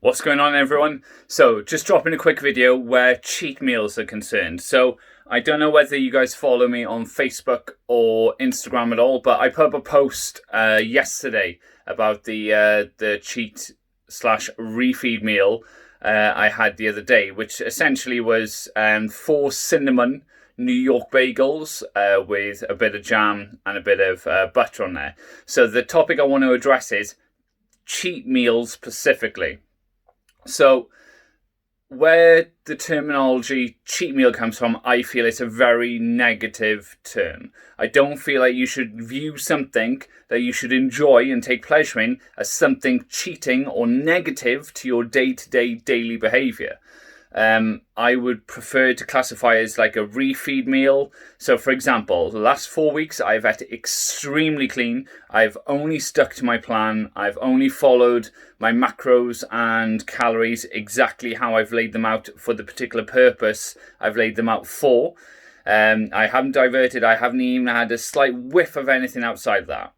What's going on, everyone? So just dropping a quick video where cheat meals are concerned. So I don't know whether you guys follow me on Facebook or Instagram at all, but I put up a post yesterday about the cheat slash refeed meal I had the other day, which essentially was 4 cinnamon New York bagels with a bit of jam and a bit of butter on there. So the topic I want to address is cheat meals specifically. So where the terminology cheat meal comes from, I feel it's a very negative term. I don't feel like you should view something that you should enjoy and take pleasure in as something cheating or negative to your day-to-day daily behavior. I would prefer to classify as like a refeed meal. So for example, the last 4 weeks I've ate extremely clean. I've only stuck to my plan. I've only followed my macros and calories exactly how I've laid them out for the particular purpose I've laid them out for. I haven't diverted. I haven't even had a slight whiff of anything outside of that.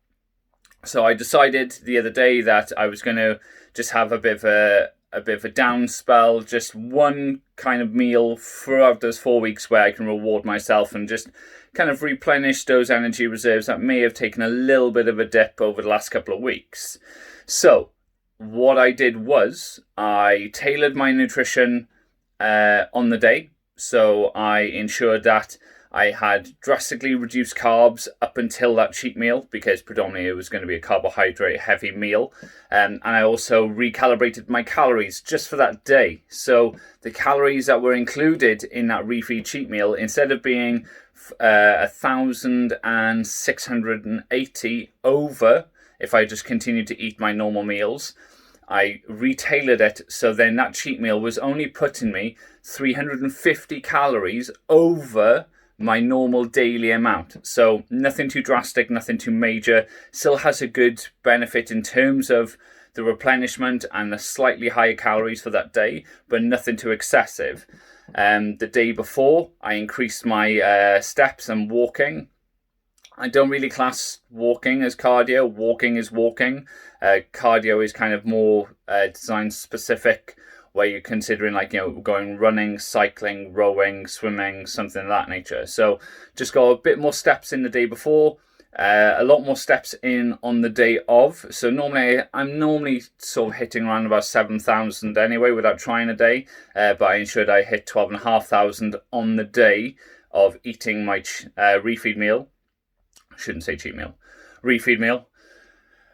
So I decided the other day that I was going to just have a bit of a down spell, just one kind of meal throughout those 4 weeks where I can reward myself and just kind of replenish those energy reserves that may have taken a little bit of a dip over the last couple of weeks. So what I did was I tailored my nutrition on the day. So I ensured that I had drastically reduced carbs up until that cheat meal, because predominantly it was going to be a carbohydrate heavy meal. And I also recalibrated my calories just for that day. So the calories that were included in that refeed cheat meal, instead of being 1,680 over if I just continued to eat my normal meals, I retailored it so then that cheat meal was only putting me 350 calories over my normal daily amount. So nothing too drastic, nothing too major. Still has a good benefit in terms of the replenishment and the slightly higher calories for that day, but nothing too excessive. The day before, I increased my steps and walking. I don't really class walking as cardio. Walking is walking. Cardio is kind of more design specific, where you're considering going running, cycling, rowing, swimming, something of that nature. So just got a bit more steps in the day before, a lot more steps in on the day of. So I'm normally sort of hitting around about 7,000 anyway without trying a day, but I ensured I hit 12,500 on the day of eating my refeed meal. I shouldn't say cheat meal, refeed meal.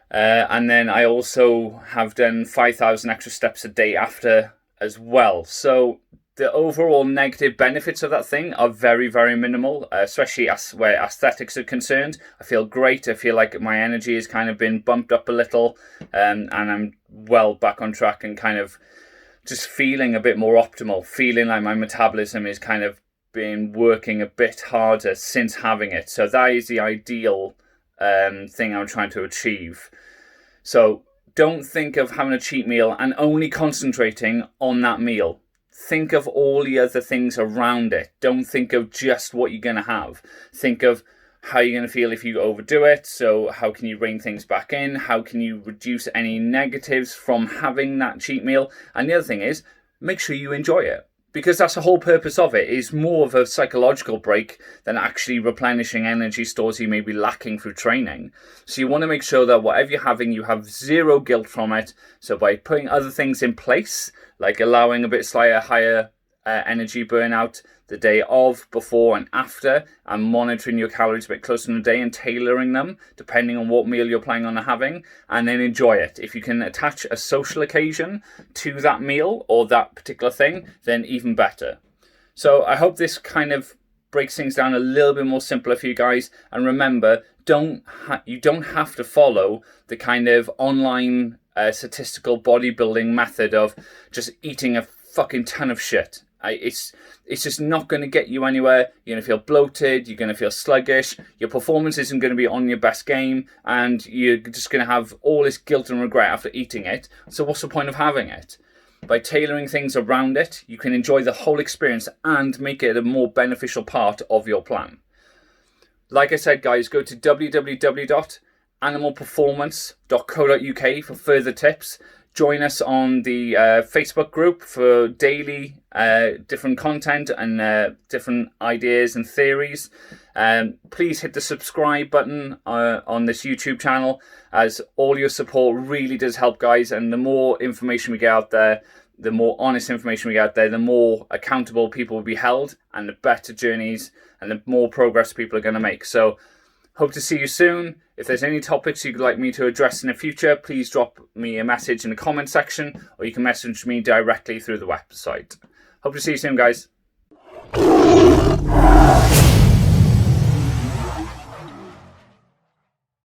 And then I also have done 5,000 extra steps a day after as well. So the overall negative benefits of that thing are very, very minimal, especially where aesthetics are concerned. I feel great. I feel like my energy has kind of been bumped up a little, and I'm well back on track and kind of just feeling a bit more optimal, feeling like my metabolism is kind of been working a bit harder since having it. So that is the ideal thing I'm trying to achieve. So don't think of having a cheat meal and only concentrating on that meal. Think of all the other things around it. Don't think of just what you're going to have. Think of how you're going to feel if you overdo it. So how can you rein things back in? How can you reduce any negatives from having that cheat meal? And the other thing is, make sure you enjoy it. Because that's the whole purpose of it, is more of a psychological break than actually replenishing energy stores you may be lacking through training. So you want to make sure that whatever you're having, you have zero guilt from it. So by putting other things in place, like allowing a bit slightly higher energy burnout the day of, before and after, and monitoring your calories a bit closer in the day and tailoring them depending on what meal you're planning on having, and then enjoy it. If you can attach a social occasion to that meal or that particular thing, then even better. So I hope this kind of breaks things down a little bit more simpler for you guys. And remember, you don't have to follow the kind of online statistical bodybuilding method of just eating a fucking ton of shit. It's just not going to get you anywhere. You're going to feel bloated. You're going to feel sluggish. Your performance isn't going to be on your best game. And you're just going to have all this guilt and regret after eating it. So what's the point of having it? By tailoring things around it, you can enjoy the whole experience and make it a more beneficial part of your plan. Like I said, guys, go to www.animalperformance.co.uk for further tips. Join us on the Facebook group for daily different content and different ideas and theories. Please hit the subscribe button on this YouTube channel, as all your support really does help, guys. And the more information we get out there, the more honest information we get out there, the more accountable people will be held, and the better journeys and the more progress people are going to make. So hope to see you soon. If there's any topics you'd like me to address in the future, please drop me a message in the comment section, or you can message me directly through the website. Hope to see you soon, guys.